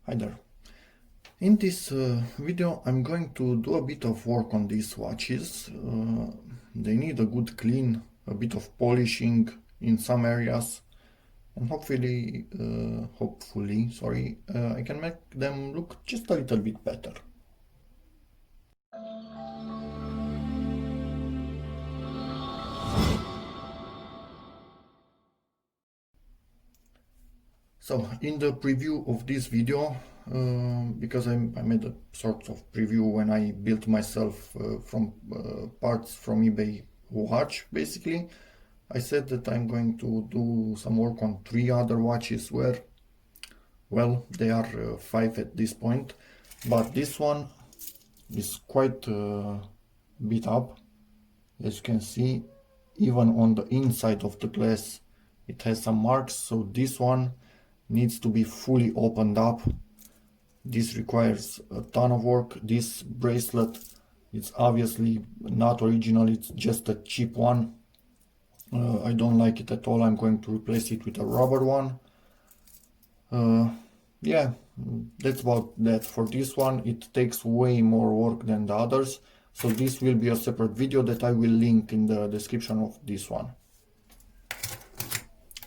Hi there. In this video I'm going to do a bit of work on these watches. They need a good clean, a bit of polishing in some areas, and hopefully, I can make them look just a little bit better. So in the preview of this video, because I made a sort of preview when I built myself from parts from eBay watch, basically, I said that I'm going to do some work on 3 other watches where, well, they are 5 at this point, but this one is quite beat up. As you can see, even on the inside of the glass it has some marks, so this one needs to be fully opened up. This requires a ton of work. This bracelet is obviously not original, it's just a cheap one. I don't like it at all. I'm going to replace it with a rubber one. Yeah, that's about that. For this one it takes way more work than the others, so this will be a separate video that I will link in the description of this one.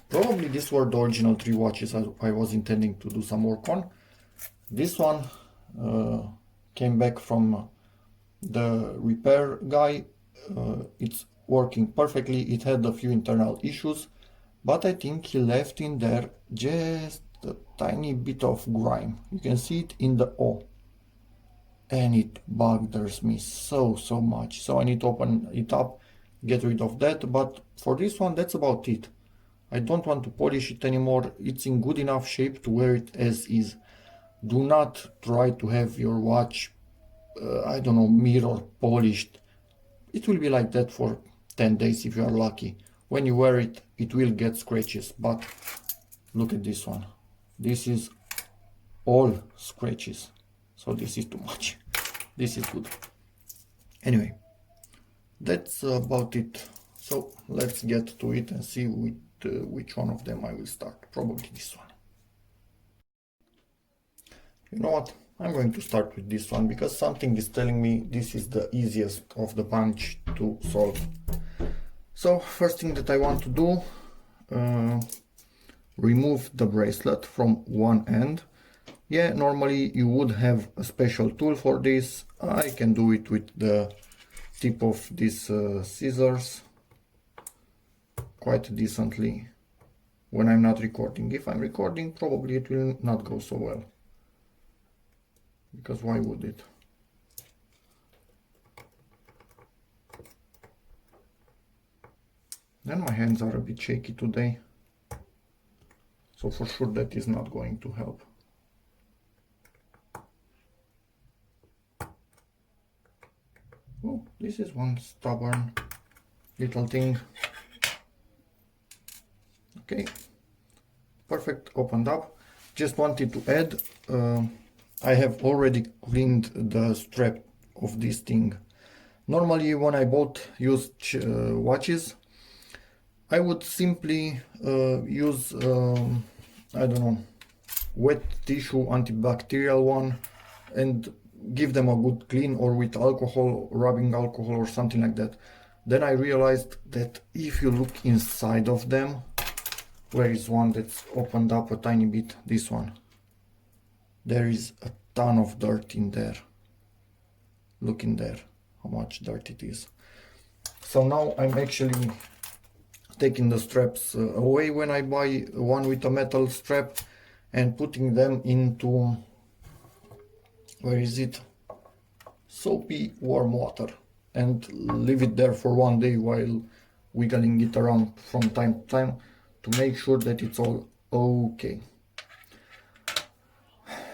Probably these were the original 3 watches I was intending to do some work on. This one came back from the repair guy. It's working perfectly. It had a few internal issues, but I think he left in there just a tiny bit of grime. You can see it in the O, and it bothers me so much. So I need to open it up, get rid of that. But for this one, that's about it. I don't want to polish it anymore. It's in good enough shape to wear it as is. Do not try to have your watch, I don't know, mirror polished. It will be like that for 10 days if you are lucky. When you wear it, it will get scratches, but look at this one. This is all scratches, so this is too much. This is good. Anyway, that's about it. So let's get to it and see which one of them I will start. Probably this one. You know what? I'm going to start with this one because something is telling me this is the easiest of the bunch to solve. So first thing that I want to do, remove the bracelet from one end. Yeah, normally you would have a special tool for this. I can do it with the tip of these scissors quite decently when I'm not recording. If I'm recording, probably it will not go so well, because why would it? And my hands are a bit shaky today, so for sure that is not going to help. Oh, this is one stubborn little thing. Okay, perfect, opened up. Just wanted to add, I have already cleaned the strap of this thing. Normally when I bought used watches, I would simply use, I don't know, wet tissue, antibacterial one, and give them a good clean, or with alcohol, rubbing alcohol or something like that. Then I realized that if you look inside of them, where is one that's opened up a tiny bit, this one, there is a ton of dirt in there. Look in there, how much dirt it is. So now I'm actually taking the straps away when I buy one with a metal strap and putting them into, where is it, soapy warm water, and leave it there for 1 day while wiggling it around from time to time to make sure that it's all okay.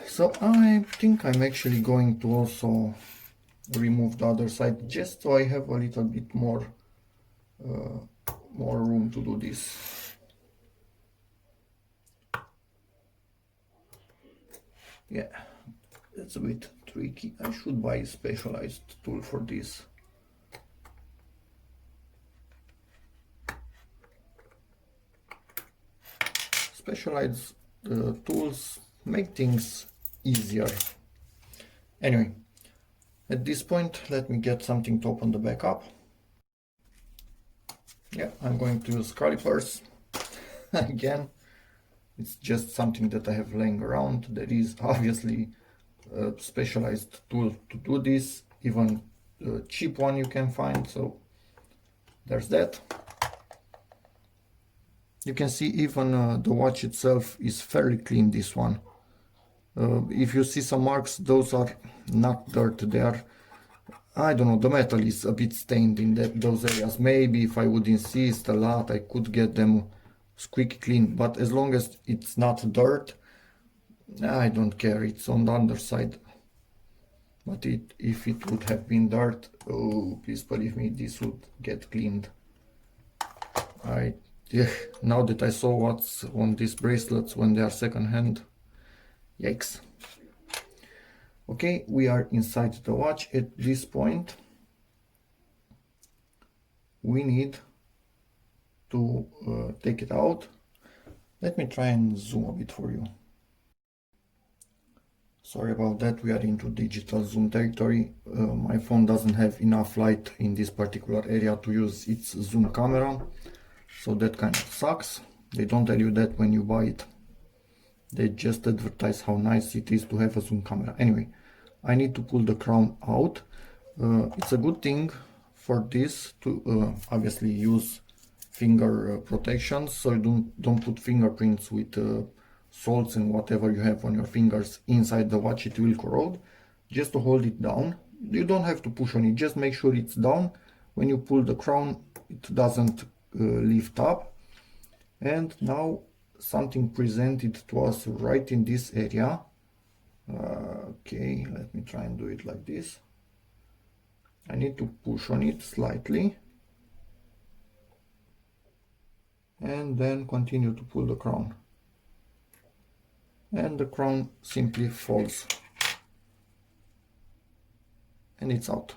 So I think I'm actually going to also remove the other side, just so I have a little bit more room to do this. Yeah, that's a bit tricky. I should buy a specialized tool for this. Specialized tools make things easier. Anyway, at this point, let me get something to open the back up. Yeah, I'm going to use calipers again. It's just something that I have laying around. There is obviously a specialized tool to do this, even a cheap one you can find, so there's that. You can see even the watch itself is fairly clean, this one. If you see some marks, those are not dirt, they are, I don't know, the metal is a bit stained in those areas. Maybe if I would insist a lot, I could get them squeaky clean, but as long as it's not dirt, I don't care, it's on the underside. But if it would have been dirt, oh, please believe me, this would get cleaned. Yeah, now that I saw what's on these bracelets when they are second-hand, yikes. Okay, we are inside the watch. At this point, we need to take it out. Let me try and zoom a bit for you. Sorry about that, we are into digital zoom territory. My phone doesn't have enough light in this particular area to use its zoom camera, so that kind of sucks. They don't tell you that when you buy it. They just advertise how nice it is to have a zoom camera. Anyway, I need to pull the crown out. It's a good thing for this to obviously use finger protection, so you don't put fingerprints with salts and whatever you have on your fingers inside the watch. It will corrode. Just to hold it down, you don't have to push on it, just make sure it's down. When you pull the crown, it doesn't lift up. And now something presented to us right in this area. Okay, let me try and do it like this. I need to push on it slightly and then continue to pull the crown, and the crown simply falls and it's out.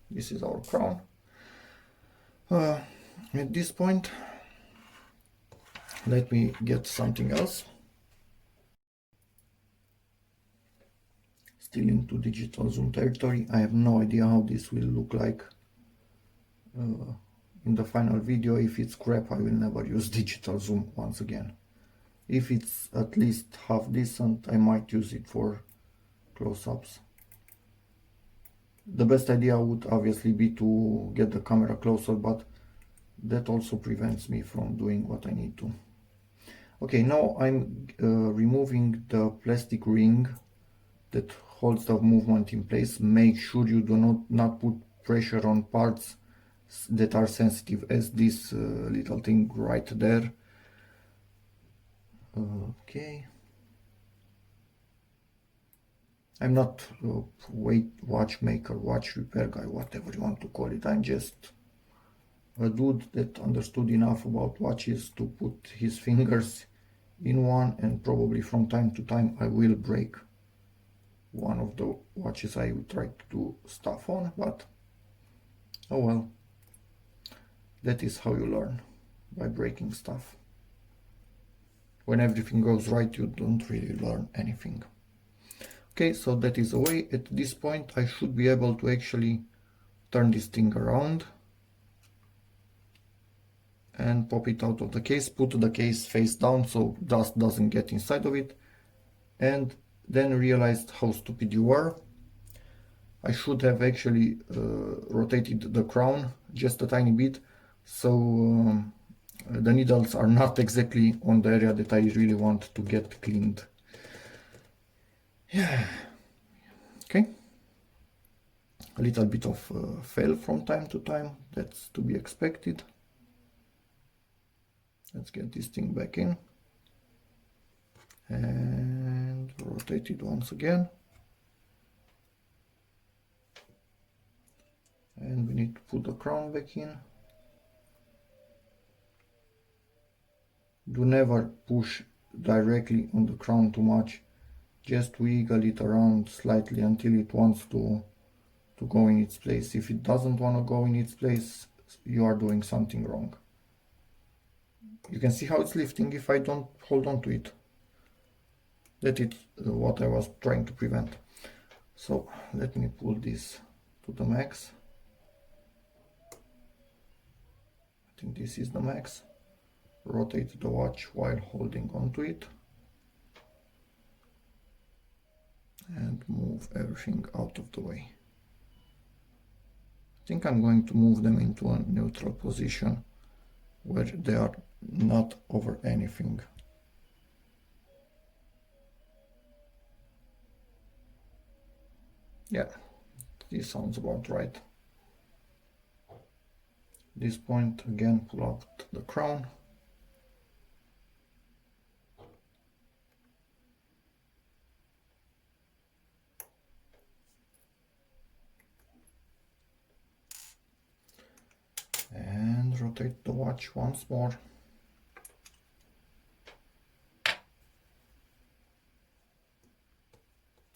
This is our crown. At this point, let me get something else. Still into digital zoom territory. I have no idea how this will look like in the final video. If it's crap, I will never use digital zoom once again. If it's at least half decent, I might use it for close-ups. The best idea would obviously be to get the camera closer, but that also prevents me from doing what I need to. Okay, now I'm removing the plastic ring that holds the movement in place. Make sure you do not put pressure on parts that are sensitive, as this little thing right there. Okay. I'm not a watchmaker, watch repair guy, whatever you want to call it. I'm just a dude that understood enough about watches to put his fingers in one, and probably from time to time I will break one of the watches I will try to do stuff on, but oh well. That is how you learn, by breaking stuff. When everything goes right, you don't really learn anything. Okay, so that is away. At this point, I should be able to actually turn this thing around and pop it out of the case, put the case face down so dust doesn't get inside of it, and then realized how stupid you were. I should have actually rotated the crown just a tiny bit, so the needles are not exactly on the area that I really want to get cleaned. Yeah, okay. A little bit of fail from time to time, that's to be expected. Let's get this thing back in and rotate it once again. And we need to put the crown back in. Do never push directly on the crown too much. Just wiggle it around slightly until it wants to go in its place. If it doesn't want to go in its place, you are doing something wrong. You can see how it's lifting if I don't hold on to it. That is what I was trying to prevent. So let me pull this to the max. I think this is the max. Rotate the watch while holding onto it and move everything out of the way. I think I'm going to move them into a neutral position where they are not over anything. Yeah, this sounds about right. At this point, again, pull out the crown. And rotate the watch once more.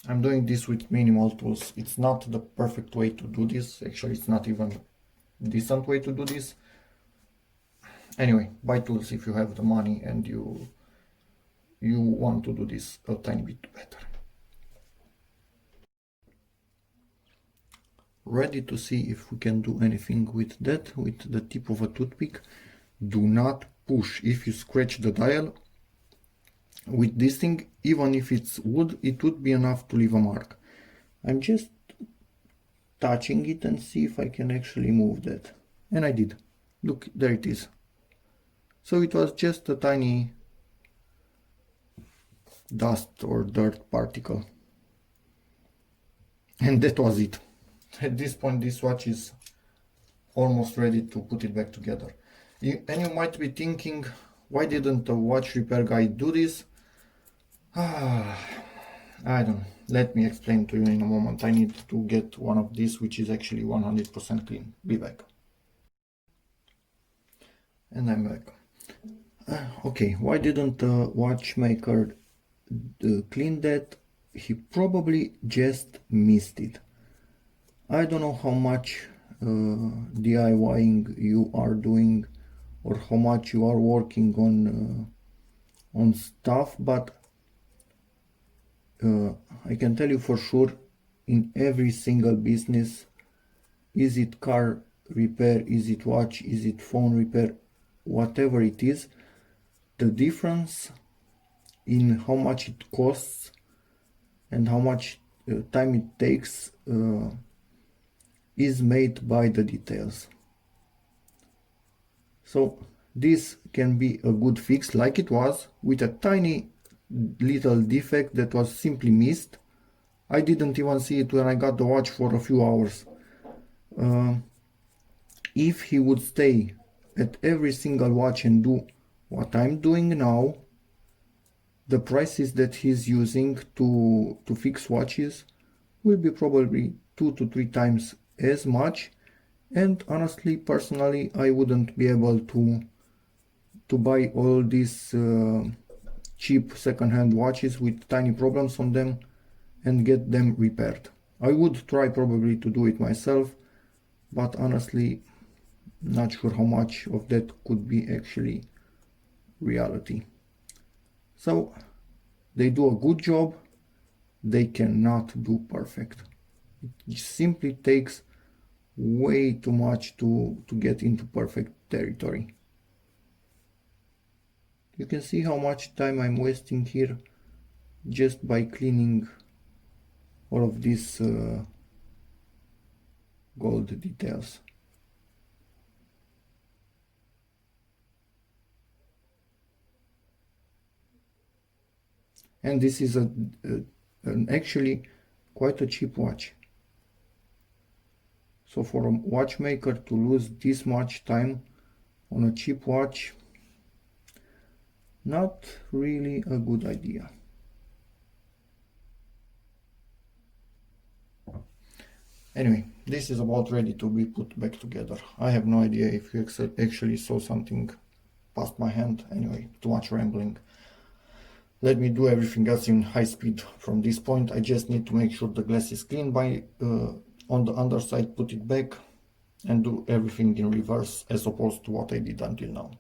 I'm doing this with minimal tools. It's not the perfect way to do this. Actually, it's not even a decent way to do this. Anyway, buy tools if you have the money and you want to do this a tiny bit better. Ready to see if we can do anything with that, with the tip of a toothpick. Do not push. If you scratch the dial with this thing, even if it's wood, it would be enough to leave a mark. I'm just touching it and see if I can actually move that. And I did. Look, there it is. So it was just a tiny dust or dirt particle. And that was it. At this point, this watch is almost ready to put it back together. And you might be thinking, why didn't the watch repair guy do this? I don't know. Let me explain to you in a moment. I need to get one of these, which is actually 100% clean. Be back. And I'm back. Okay, why didn't the watchmaker clean that? He probably just missed it. I don't know how much DIYing you are doing or how much you are working on stuff, but I can tell you for sure, in every single business, is it car repair, is it watch, is it phone repair, whatever it is, the difference in how much it costs and how much time it takes is made by the details. So this can be a good fix, like it was with a tiny little defect that was simply missed. I didn't even see it when I got the watch for a few hours. If he would stay at every single watch and do what I'm doing now, the prices that he's using to fix watches will be probably 2 to 3 times as much. And honestly, personally, I wouldn't be able to buy all these cheap second-hand watches with tiny problems on them and get them repaired. I would try probably to do it myself, but honestly, not sure how much of that could be actually reality. So they do a good job, they cannot do perfect. It simply takes way too much to get into perfect territory. You can see how much time I'm wasting here just by cleaning all of these gold details. And this is actually quite a cheap watch. So for a watchmaker to lose this much time on a cheap watch, not really a good idea. Anyway, this is about ready to be put back together. I have no idea if you actually saw something past my hand. Anyway, too much rambling. Let me do everything else in high speed from this point. I just need to make sure the glass is clean by on the underside, put it back and do everything in reverse as opposed to what I did until now.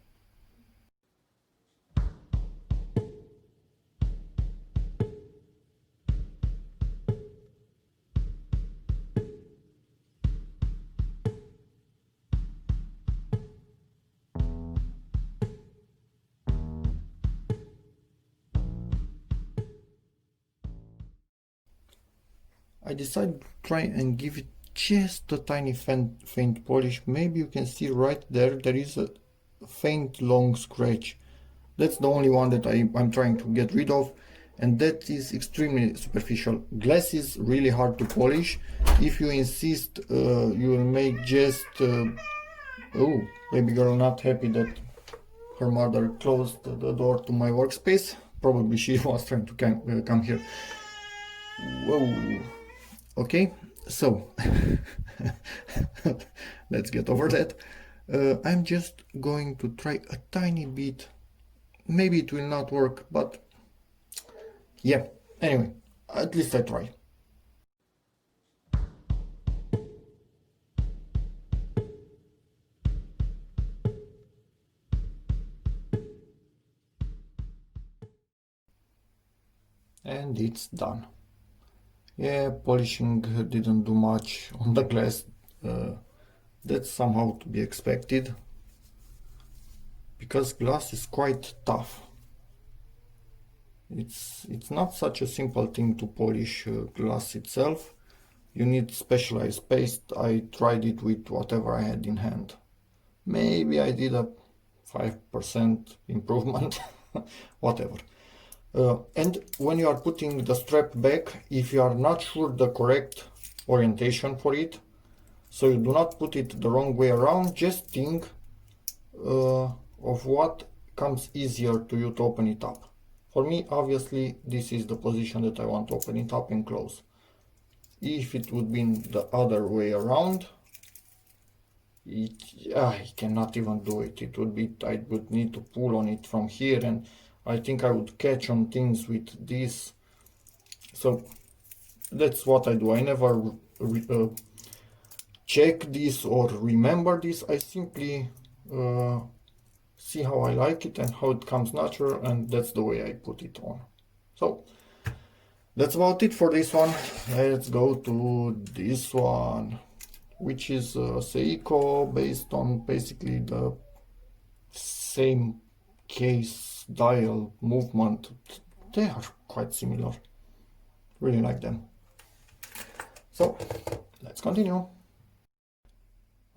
I decided to try and give it just a tiny faint polish. Maybe you can see right there, there is a faint long scratch. That's the only one that I'm trying to get rid of, and that is extremely superficial. Glass is really hard to polish. If you insist, you will make just... oh, baby girl not happy that her mother closed the door to my workspace. Probably she was trying to come here. Whoa. Okay, so let's get over that. I'm just going to try a tiny bit. Maybe it will not work, but yeah, anyway, at least I try. And it's done. Yeah, polishing didn't do much on the glass. That's somehow to be expected, because glass is quite tough. It's not such a simple thing to polish glass itself. You need specialized paste. I tried it with whatever I had in hand. Maybe I did a 5% improvement, whatever. And when you are putting the strap back, if you are not sure the correct orientation for it, so you do not put it the wrong way around, just think of what comes easier to you to open it up. For me, obviously, this is the position that I want to open it up and close. If it would be the other way around, I cannot even do it. I would need to pull on it from here, and I think I would catch on things with this. So that's what I do. I never check this or remember this. I simply see how I like it and how it comes natural, and that's the way I put it on. So that's about it for this one. Let's go to this one, which is Seiko, based on basically the same case, dial, movement. They are quite similar. Really like them. So let's continue.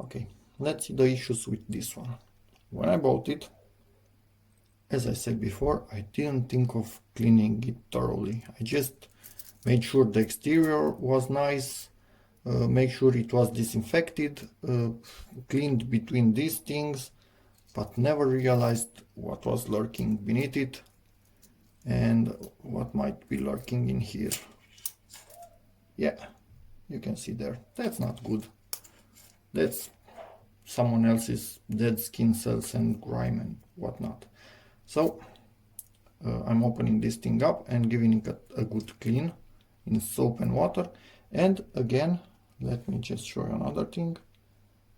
Okay, let's see the issues with this one. When I bought it, as I said before, I didn't think of cleaning it thoroughly. I just made sure the exterior was nice, make sure it was disinfected, cleaned between these things, but never realized what was lurking beneath it and what might be lurking in here. Yeah, you can see there. That's not good. That's someone else's dead skin cells and grime and whatnot. So I'm opening this thing up and giving it a good clean in soap and water. And again, let me just show you another thing.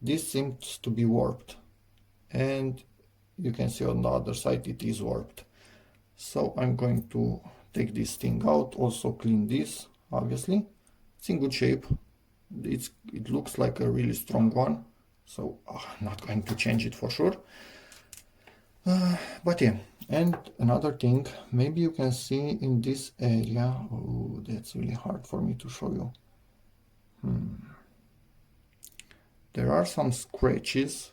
This seems to be warped, and you can see on the other side it is warped. So I'm going to take this thing out, also clean this. Obviously it's in good shape. It looks like a really strong one, so I'm not going to change it for sure. But yeah, and another thing, maybe you can see in this area, oh, that's really hard for me to show you. There are some scratches.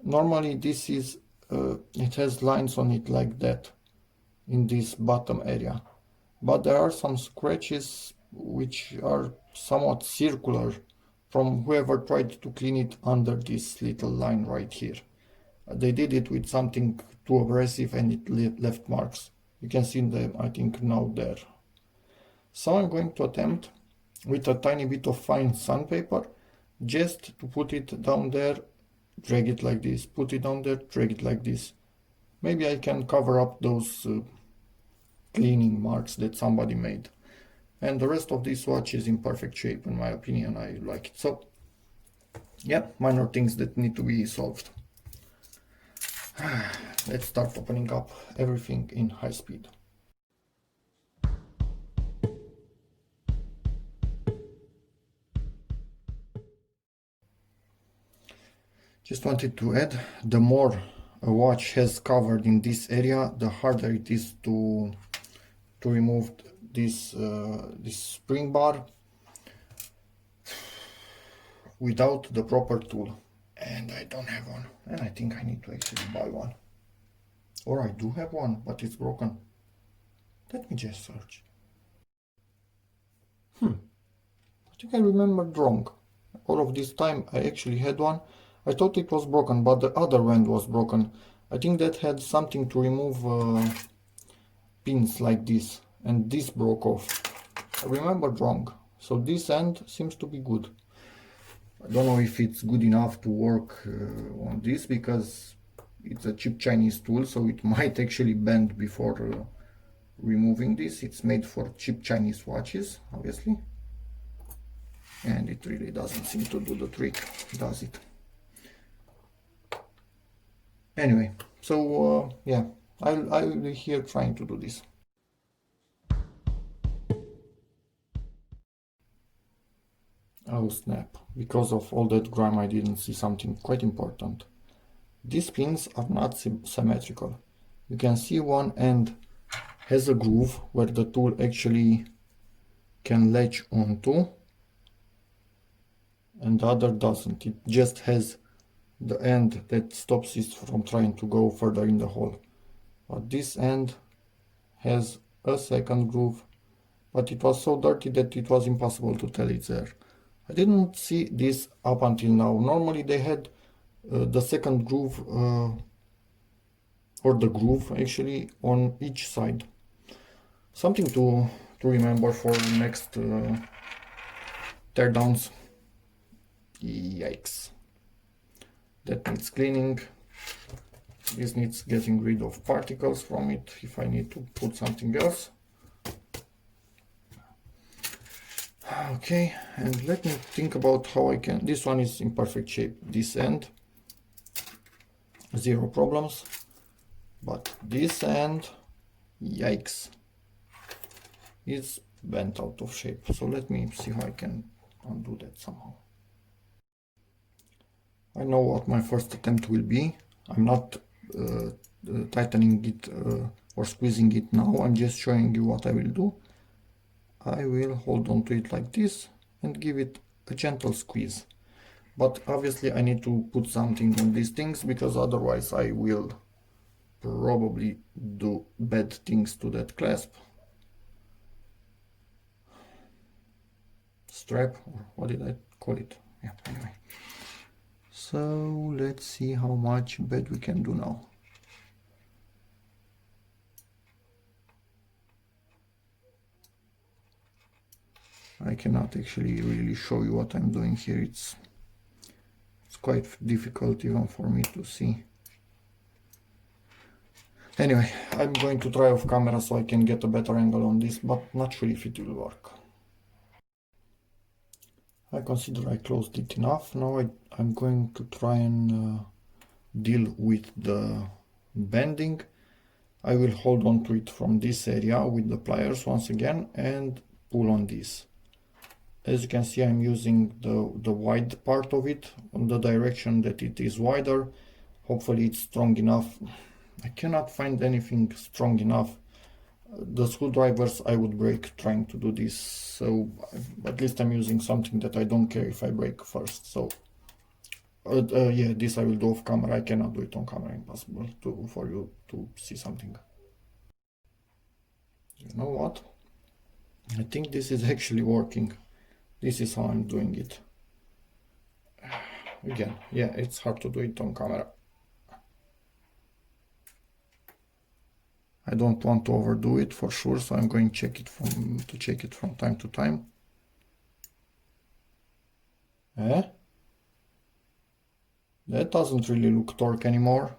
Normally this is, it has lines on it like that in this bottom area, but there are some scratches which are somewhat circular from whoever tried to clean it under this little line right here. They did it with something too abrasive and it left marks. You can see them, I think, now there. So I'm going to attempt with a tiny bit of fine sandpaper just to put it down there, drag it like this, put it down there, drag it like this. Maybe I can cover up those cleaning marks that somebody made. And the rest of this watch is in perfect shape, in my opinion. I like it. So yeah, minor things that need to be solved. Let's start opening up everything in high speed. Just wanted to add, the more a watch has covered in this area, the harder it is to remove this spring bar. without the proper tool. And I don't have one. And I think I need to actually buy one. Or I do have one, but it's broken. Let me just search. I think I remembered wrong. All of this time I actually had one. I thought it was broken, but the other end was broken. I think that had something to remove pins like this, and this broke off. I remembered wrong. So this end seems to be good. I don't know if it's good enough to work on this, because it's a cheap Chinese tool, so it might actually bend before removing this. It's made for cheap Chinese watches, obviously. And it really doesn't seem to do the trick, does it? Anyway, so yeah, I'll be here trying to do this. Oh snap, because of all that grime I didn't see something quite important. These pins are not symmetrical. You can see one end has a groove where the tool actually can latch onto, and the other doesn't. It just has the end that stops it from trying to go further in the hole. But this end has a second groove, but it was so dirty that it was impossible to tell it's there. I didn't see this up until now. Normally they had the second groove, or the groove actually, on each side. Something to remember for next teardowns. Yikes. That needs cleaning. This needs getting rid of particles from it if I need to put something else. Okay, and let me think about how I can... This one is in perfect shape, this end. Zero problems. But this end, yikes, is bent out of shape. So let me see how I can undo that somehow. I know what my first attempt will be. I'm not tightening it or squeezing it now. I'm just showing you what I will do. I will hold on to it like this and give it a gentle squeeze. But obviously I need to put something on these things, because otherwise I will probably do bad things to that clasp. Strap, or what did I call it? Yeah, anyway. So let's see how much bad we can do now. I cannot actually really show you what I'm doing here. It's quite difficult even for me to see. Anyway, I'm going to try off camera so I can get a better angle on this, but not sure if it will work. I consider I closed it enough. Now I'm going to try and deal with the bending. I will hold on to it from this area with the pliers once again and pull on this. As you can see, I'm using the wide part of it on the direction that it is wider. Hopefully it's strong enough. I cannot find anything strong enough. The screwdrivers I would break trying to do this, so at least I'm using something that I don't care if I break first. So yeah, this I will do off camera. I cannot do it on camera, impossible for you to see something. You know what? I think this is actually working. This is how I'm doing it. Again, yeah, it's hard to do it on camera. I don't want to overdo it for sure, so I'm going to check it from time to time. That doesn't really look torque anymore.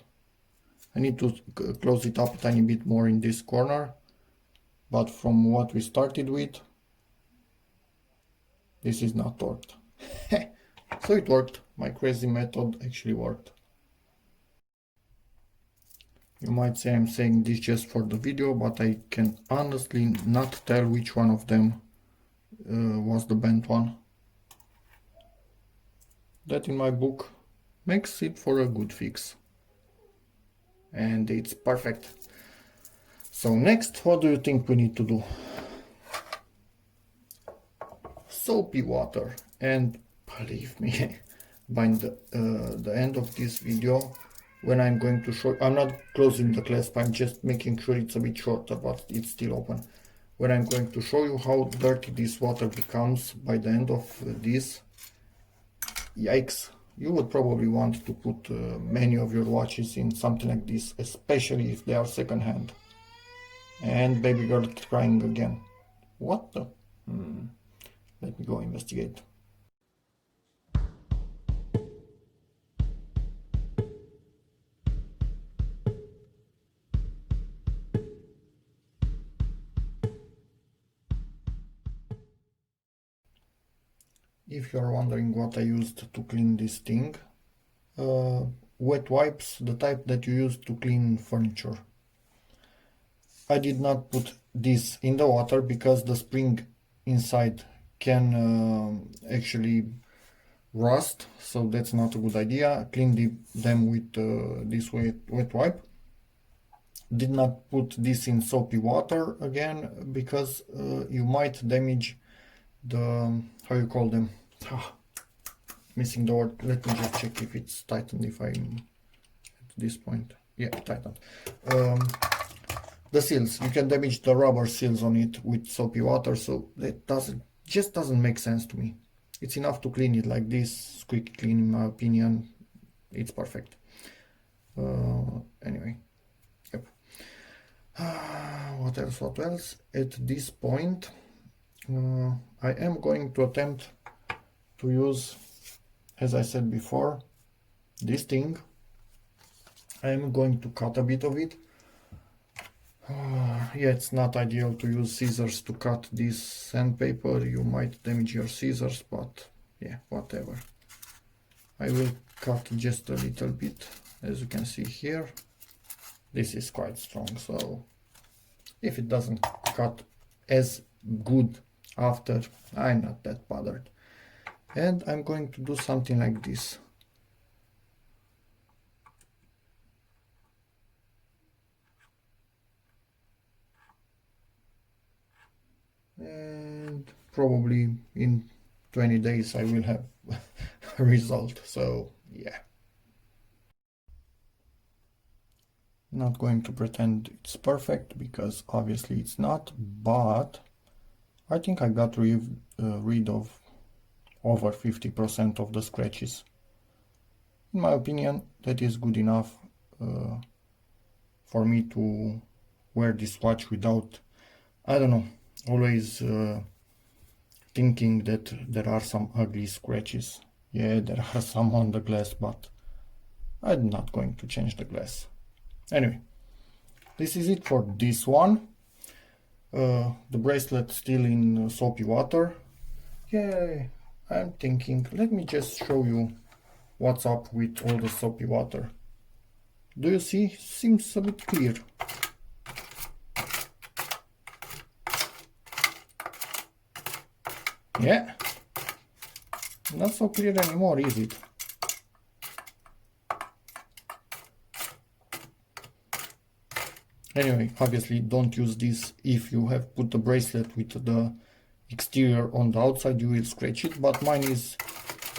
I need to close it up a tiny bit more in this corner, but from what we started with, this is not torqued. So it worked. My crazy method actually worked. You might say I'm saying this just for the video, but I can honestly not tell which one of them was the bent one. That in my book makes it for a good fix. And it's perfect. So next, what do you think we need to do? Soapy water and leave me by the end of this video, when I'm going to show, I'm not closing the clasp, I'm just making sure it's a bit shorter, but it's still open. When I'm going to show you how dirty this water becomes by the end of this, yikes, you would probably want to put many of your watches in something like this, especially if they are second hand. And baby girl crying again. What the? Let me go investigate. If you're wondering what I used to clean this thing, wet wipes, the type that you use to clean furniture. I did not put this in the water because the spring inside can actually rust, so that's not a good idea. Clean them with this wet wipe. Did not put this in soapy water again because you might damage the, how you call them, missing the word. Let me just check if it's tightened, if I'm at this point. Yeah, tightened. The seals, you can damage the rubber seals on it with soapy water, so that just doesn't make sense to me. It's enough to clean it like this, squeaky clean in my opinion. It's perfect. Anyway, yep. What else? At this point, I am going to attempt to use, as I said before, this thing. I am going to cut a bit of it. Yeah, it's not ideal to use scissors to cut this sandpaper. You might damage your scissors, but yeah, whatever. I will cut just a little bit, as you can see here. This is quite strong, so if it doesn't cut as good after, I'm not that bothered. And I'm going to do something like this. And probably in 20 days I will have a result, so yeah. Not going to pretend it's perfect because obviously it's not, but I think I got rid of over 50% of the scratches. In my opinion, that is good enough for me to wear this watch without, I don't know, always thinking that there are some ugly scratches. Yeah, there are some on the glass, but I'm not going to change the glass. Anyway, this is it for this one. The bracelet still in soapy water. Yeah, I'm thinking, let me just show you what's up with all the soapy water. Do you see? Seems a bit clear. Yeah, not so clear anymore, is it? Anyway, obviously don't use this if you have put the bracelet with the exterior on the outside, you will scratch it, but mine is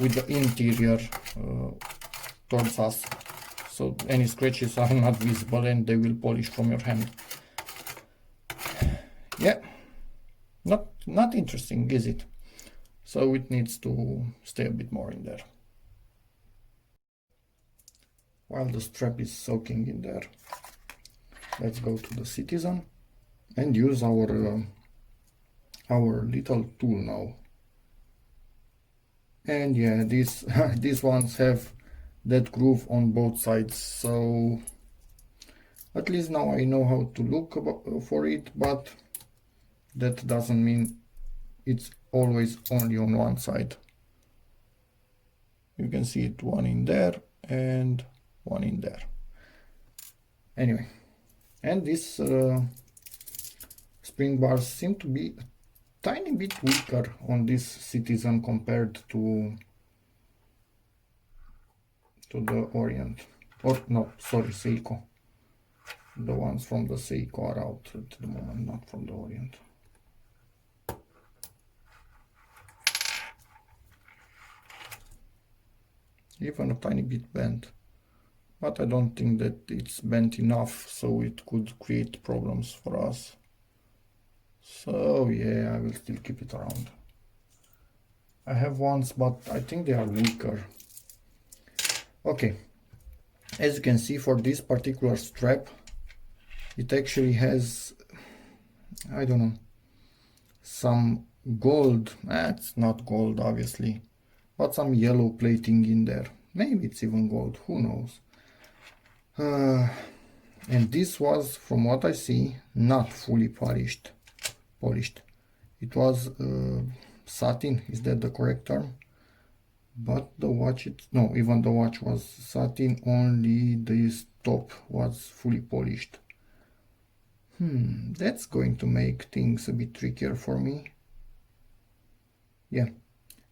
with the interior towards us, so any scratches are not visible and they will polish from your hand. Yeah, not interesting, is it? So it needs to stay a bit more in there. While the strap is soaking in there, let's go to the Citizen and use our little tool now. And yeah, these ones have that groove on both sides, so at least now I know how to look for it, but that doesn't mean it's always only on one side. You can see it, one in there and one in there. Anyway, and these spring bars seem to be a tiny bit weaker on this Citizen compared to the Orient, or no, sorry, Seiko. The ones from the Seiko are out at the moment, not from the Orient. even a tiny bit bent. But I don't think that it's bent enough so it could create problems for us. So yeah, I will still keep it around. I have ones, but I think they are weaker. Okay, as you can see, for this particular strap, it actually has, I don't know, some gold. It's not gold, obviously, but some yellow plating in there. Maybe it's even gold, who knows. And this was, from what I see, not fully polished. It was satin, is that the correct term? But the watch, no, even the watch was satin, only this top was fully polished. That's going to make things a bit trickier for me. Yeah,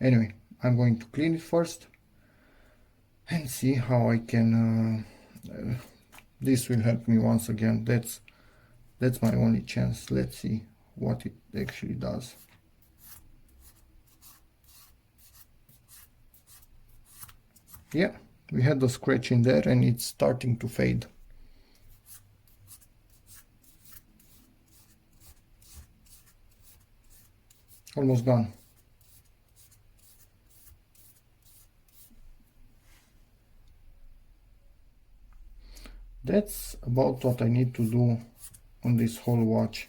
anyway, I'm going to clean it first and see how I can, this will help me once again. That's my only chance. Let's see what it actually does. Yeah, we had the scratch in there and it's starting to fade. Almost gone. That's about what I need to do on this whole watch.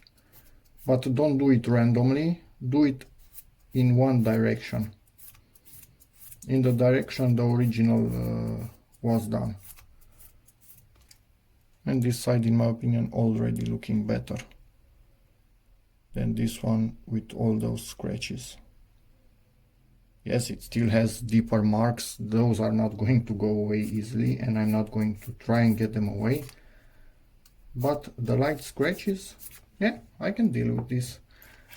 But don't do it randomly, do it in one direction. In the direction the original was done. And this side, in my opinion, already looking better than this one with all those scratches. Yes, it still has deeper marks. Those are not going to go away easily, and I'm not going to try and get them away. But the light scratches, yeah, I can deal with this.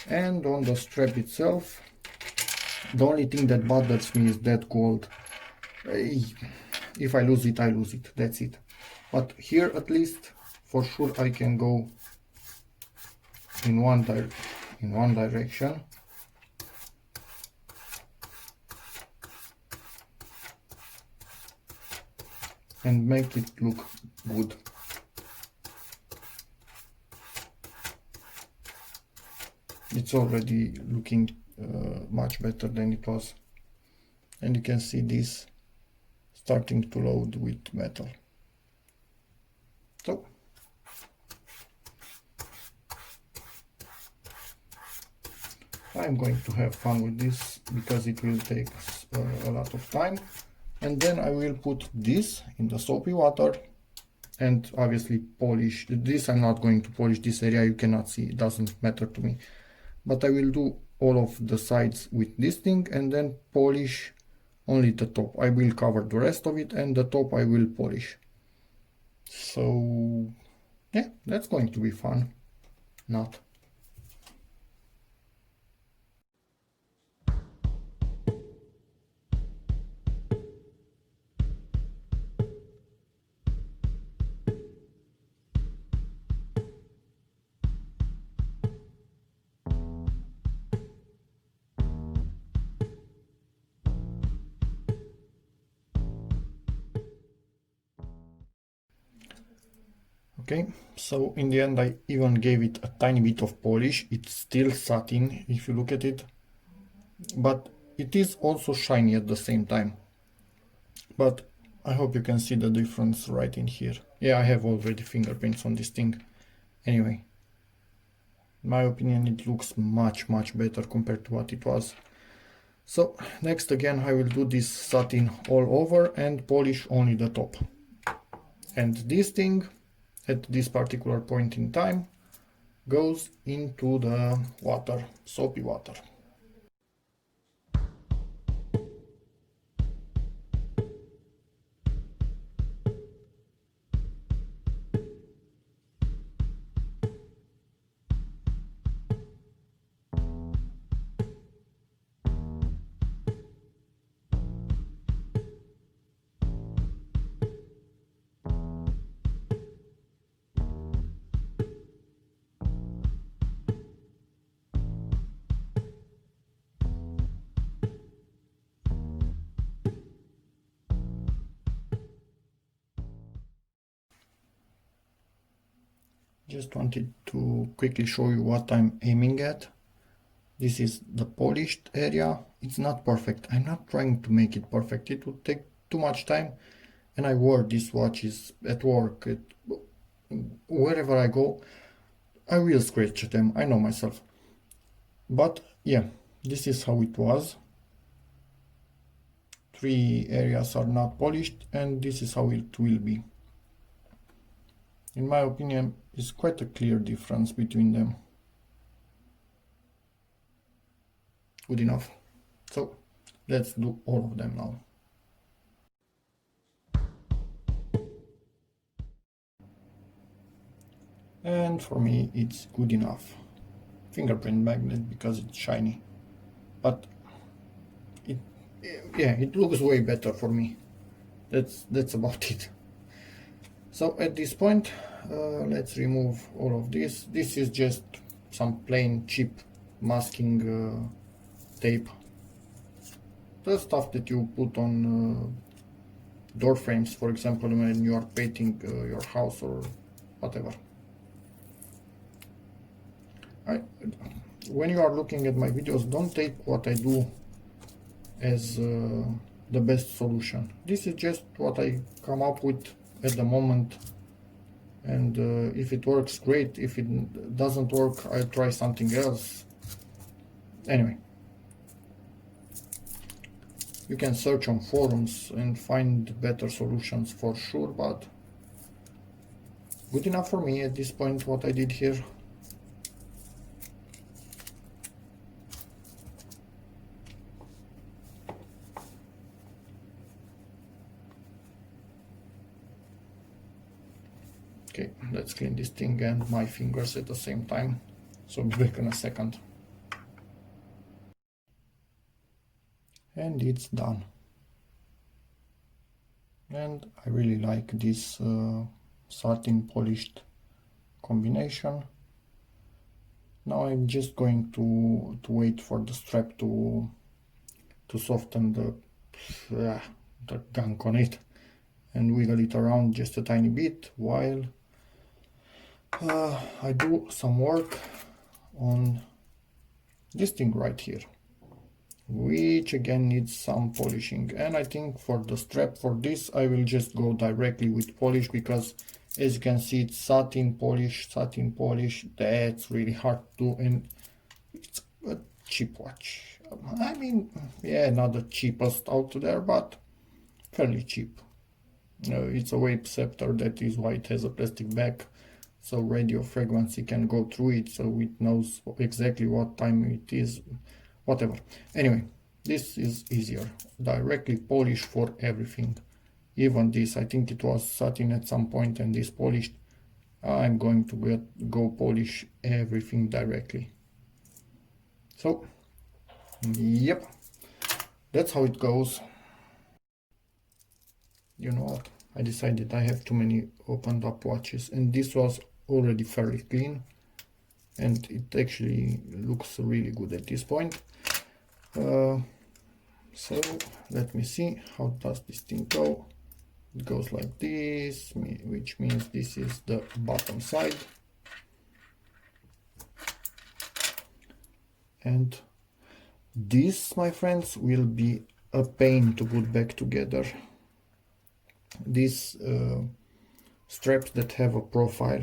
And on the strap itself, the only thing that bothers me is that gold. If I lose it, I lose it. That's it. But here, at least, for sure, I can go in one direction. And make it look good. It's already looking much better than it was. And you can see this starting to load with metal. So I'm going to have fun with this because it will take a lot of time. And then I will put this in the soapy water and obviously polish this. I'm not going to polish this area, you cannot see, it doesn't matter to me. But I will do all of the sides with this thing and then polish only the top. I will cover the rest of it and the top I will polish. So yeah, that's going to be fun. Not. Okay, so in the end I even gave it a tiny bit of polish. It's still satin if you look at it, but it is also shiny at the same time. But I hope you can see the difference right in here. Yeah, I have already fingerprints on this thing. Anyway, in my opinion it looks much better compared to what it was. So next again I will do this satin all over and polish only the top. And this thing at this particular point in time goes into the water, soapy water. just wanted to quickly show you what I'm aiming at. This is the polished area. It's not perfect. I'm not trying to make it perfect. It would take too much time. And I wore these watches at work, wherever I go. I will scratch them. I know myself. But yeah, this is how it was. 3 areas are not polished, and this is how it will be. In my opinion, it's quite a clear difference between them. Good enough. So let's do all of them now. And for me, it's good enough. Fingerprint magnet because it's shiny. But it looks way better for me. That's about it. So at this point, let's remove all of this. This is just some plain cheap masking tape. The stuff that you put on door frames, for example, when you are painting your house or whatever. When you are looking at my videos, don't take what I do as the best solution. This is just what I come up with at the moment, and if it works, great. If it doesn't work, I'll try something else. Anyway, you can search on forums and find better solutions for sure, but good enough for me at this point what I did here. Okay, let's clean this thing and my fingers at the same time. So be back in a second. And it's done. And I really like this satin polished combination. Now I'm just going to wait for the strap to soften the gunk on it and wiggle it around just a tiny bit while I do some work on this thing right here, which again needs some polishing. And I think for the strap for this I will just go directly with polish, because as you can see it's satin polish. That's really hard to do, and it's a cheap watch. I mean, yeah, not the cheapest out there, but fairly cheap. It's a vape scepter, that is why it has a plastic back, so radio frequency can go through it, so it knows exactly what time it is, whatever. Anyway, this is easier. Directly polish for everything. Even this, I think it was satin at some point and this polished. I'm going to go polish everything directly. So, yep, that's how it goes. You know what? I decided I have too many opened up watches, and this was already fairly clean, and it actually looks really good at this point. So let me see, how does this thing go? It goes like this, which means this is the bottom side, and this, my friends, will be a pain to put back together. These straps that have a profile,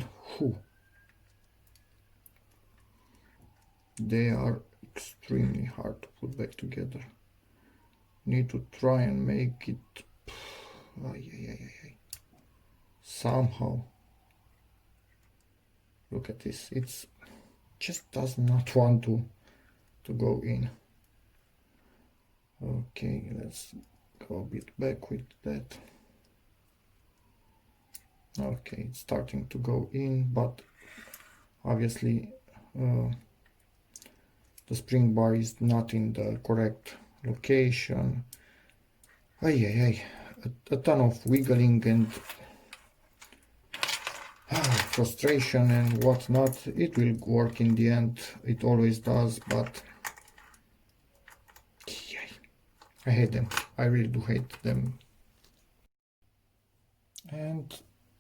they are extremely hard to put back together. Need to try and make it somehow. Look at this, it's just does not want to go in. Okay, let's go a bit back with that. Okay, it's starting to go in, but obviously the spring bar is not in the correct location. A ton of wiggling and frustration and whatnot. It will work in the end, it always does, but I hate them. I really do hate them. And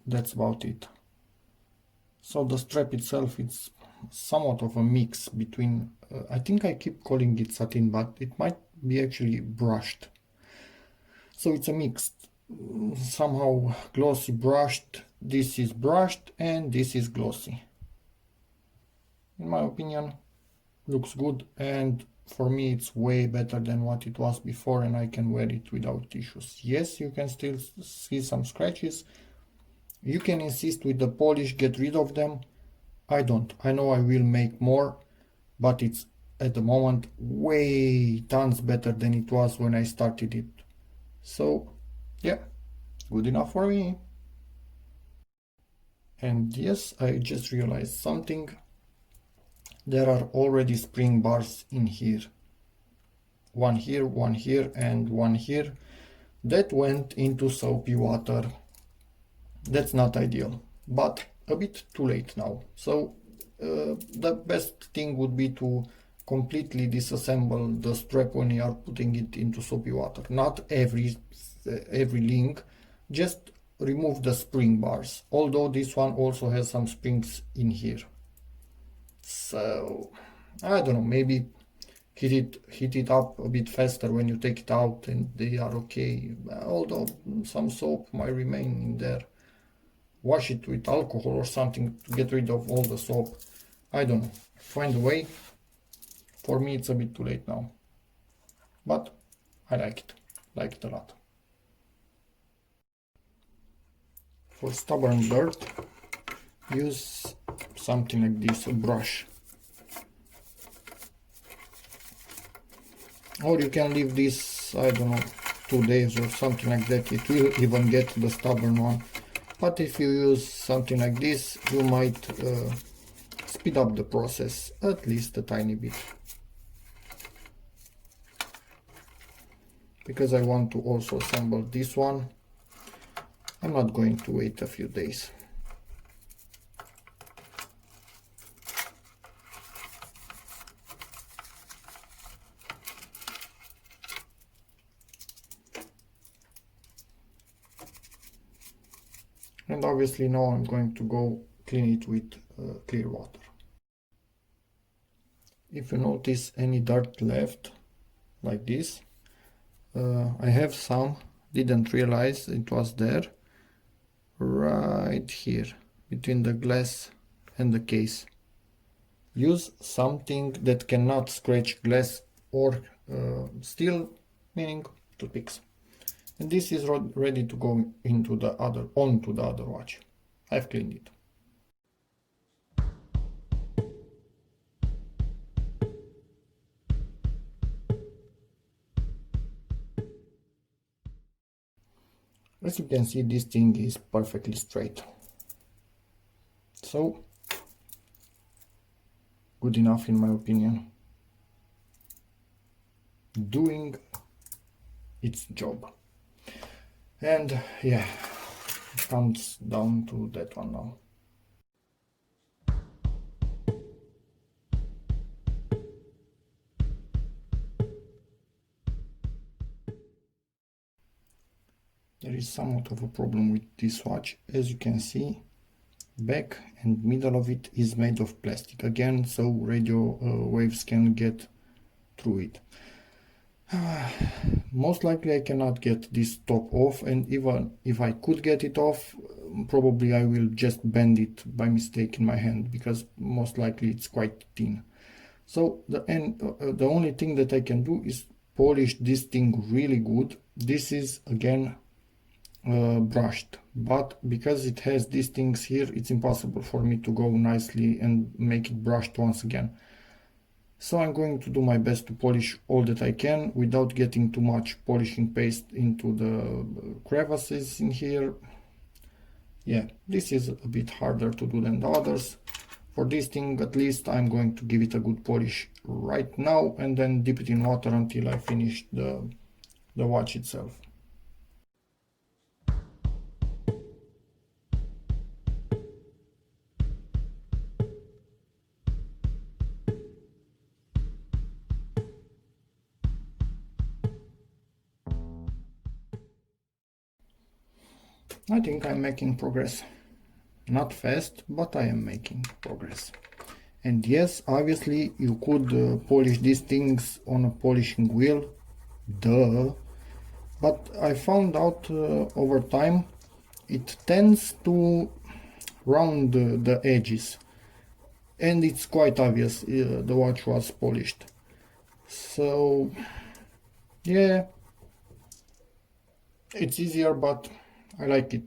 that's about it. So the strap itself is somewhat of a mix between, I think I keep calling it satin, but it might be actually brushed. So it's a mix, somehow glossy brushed, this is brushed and this is glossy. In my opinion, looks good, and for me it's way better than what it was before, and I can wear it without issues. Yes, you can still see some scratches. You can insist with the polish, get rid of them. I don't. I know I will make more, but it's at the moment way tons better than it was when I started it. So yeah, good enough for me. And yes, I just realized something. There are already spring bars in here. One here, and one here. That went into soapy water. That's not ideal, but a bit too late now. So the best thing would be to completely disassemble the strap when you are putting it into soapy water. Not every link, just remove the spring bars. Although this one also has some springs in here. So I don't know, maybe heat it up a bit faster when you take it out and they are okay. Although some soap might remain in there. Wash it with alcohol or something to get rid of all the soap. I don't know. Find a way. For me it's a bit too late now. But I like it. Like it a lot. For stubborn dirt, use something like this, a brush. Or you can leave this, I don't know, 2 days or something like that. It will even get the stubborn one. But if you use something like this, you might speed up the process at least a tiny bit. Because I want to also assemble this one, I'm not going to wait a few days. And obviously now I'm going to go clean it with clear water. If you notice any dirt left, like this, I have some, didn't realize it was there, right here, between the glass and the case. Use something that cannot scratch glass or steel, meaning toothpicks. And this is ready to go onto the other watch. I've cleaned it. As you can see, this thing is perfectly straight. So, good enough in my opinion. Doing its job. And yeah, it comes down to that one now. There is somewhat of a problem with this watch. As you can see, back and middle of it is made of plastic again, so radio waves can get through it. Most likely I cannot get this top off, and even if I could get it off, probably I will just bend it by mistake in my hand, because most likely it's quite thin. So the only thing that I can do is polish this thing really good. This is again brushed, but because it has these things here, it's impossible for me to go nicely and make it brushed once again. So I'm going to do my best to polish all that I can without getting too much polishing paste into the crevices in here. Yeah, this is a bit harder to do than the others. For this thing, at least I'm going to give it a good polish right now and then dip it in water until I finish the watch itself. I think I'm making progress. Not fast, but I am making progress. And yes, obviously you could polish these things on a polishing wheel, duh. But I found out over time it tends to round the edges, and it's quite obvious the watch was polished. So yeah, it's easier, but I like it.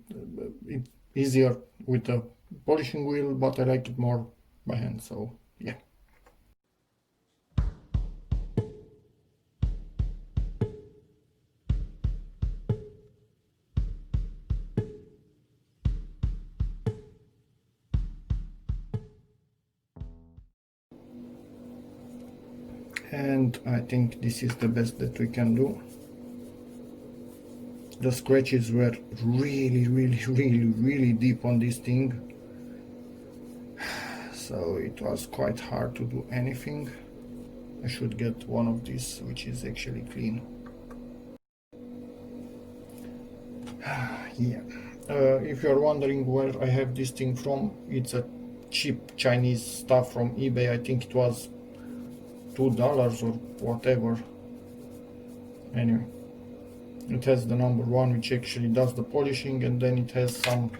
It's easier with a polishing wheel, but I like it more by hand. So yeah. And I think this is the best that we can do. The scratches were really deep on this thing, so it was quite hard to do anything. I should get one of these which is actually clean. Yeah. If you're wondering where I have this thing from, it's a cheap Chinese stuff from eBay. I think it was $2 or whatever. Anyway, it has the number 1 which actually does the polishing, and then it has some,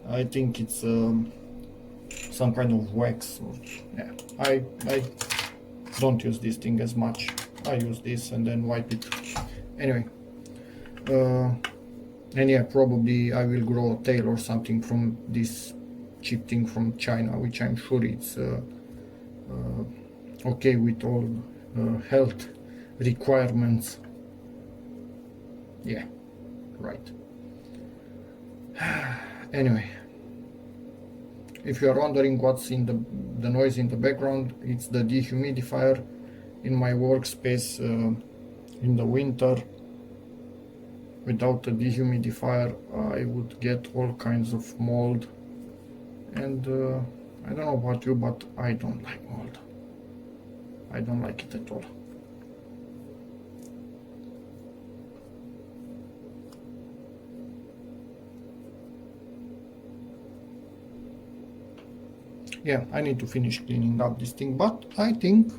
I think it's some kind of wax. Yeah, I don't use this thing as much. I use this and then wipe it. Anyway, and yeah, probably I will grow a tail or something from this cheap thing from China, which I'm sure it's okay with all health requirements. Yeah, right. Anyway, if you are wondering what's in the noise in the background, it's the dehumidifier in my workspace in the winter. Without a dehumidifier, I would get all kinds of mold, and I don't know about you, but I don't like mold. I don't like it at all. Yeah, I need to finish cleaning up this thing, but I think,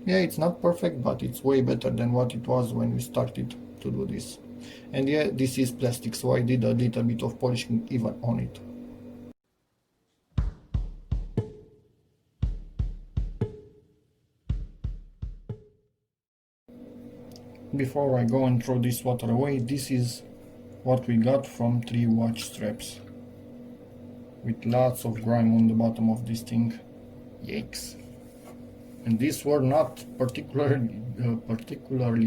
yeah, it's not perfect, but it's way better than what it was when we started to do this. And yeah, this is plastic, so I did a little bit of polishing even on it. Before I go and throw this water away, this is what we got from 3 watch straps, with lots of grime on the bottom of this thing. Yikes. And these were not particularly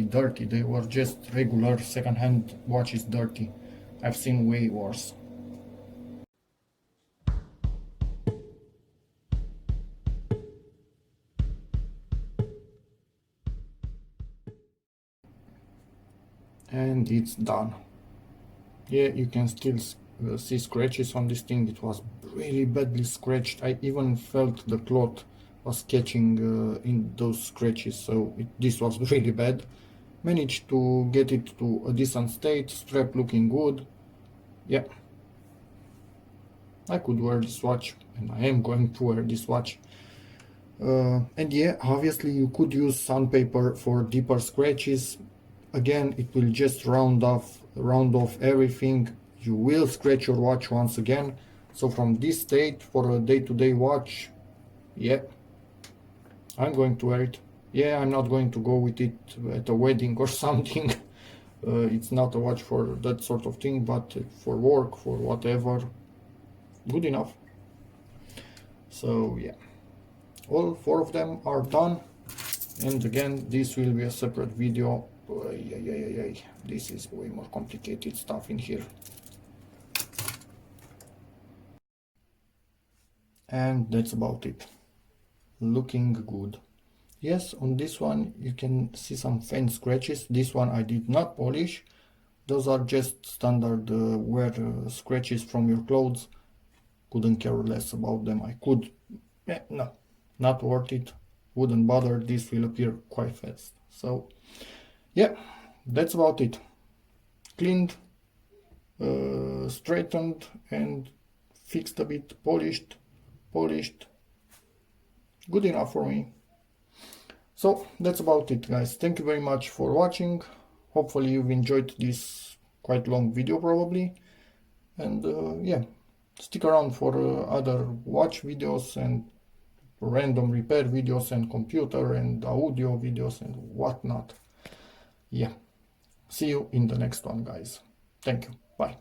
dirty, they were just regular second-hand watches dirty. I've seen way worse. And it's done. Yeah, you can still see scratches on this thing. It was really badly scratched. I even felt the cloth was catching in those scratches, so this was really bad. Managed to get it to a decent state, strap looking good. Yeah, I could wear this watch, and I am going to wear this watch. And yeah, obviously you could use sandpaper for deeper scratches. Again, it will just round off everything. You will scratch your watch once again. So from this state, for a day-to-day watch, yeah, I'm going to wear it. Yeah, I'm not going to go with it at a wedding or something. It's not a watch for that sort of thing, but for work, for whatever, good enough. So yeah, all 4 of them are done. And again, this will be a separate video. This is way more complicated stuff in here. And that's about it. Looking good. Yes, on this one you can see some faint scratches. This one I did not polish. Those are just standard wear scratches from your clothes. Couldn't care less about them. I could, no, not worth it. Wouldn't bother. This will appear quite fast. So yeah, that's about it. Cleaned, straightened, and fixed a bit, polished. Good enough for me. So that's about it, guys. Thank you very much for watching. Hopefully you've enjoyed this quite long video probably. And yeah, stick around for other watch videos and random repair videos and computer and audio videos and whatnot. Yeah, see you in the next one, guys. Thank you. Bye.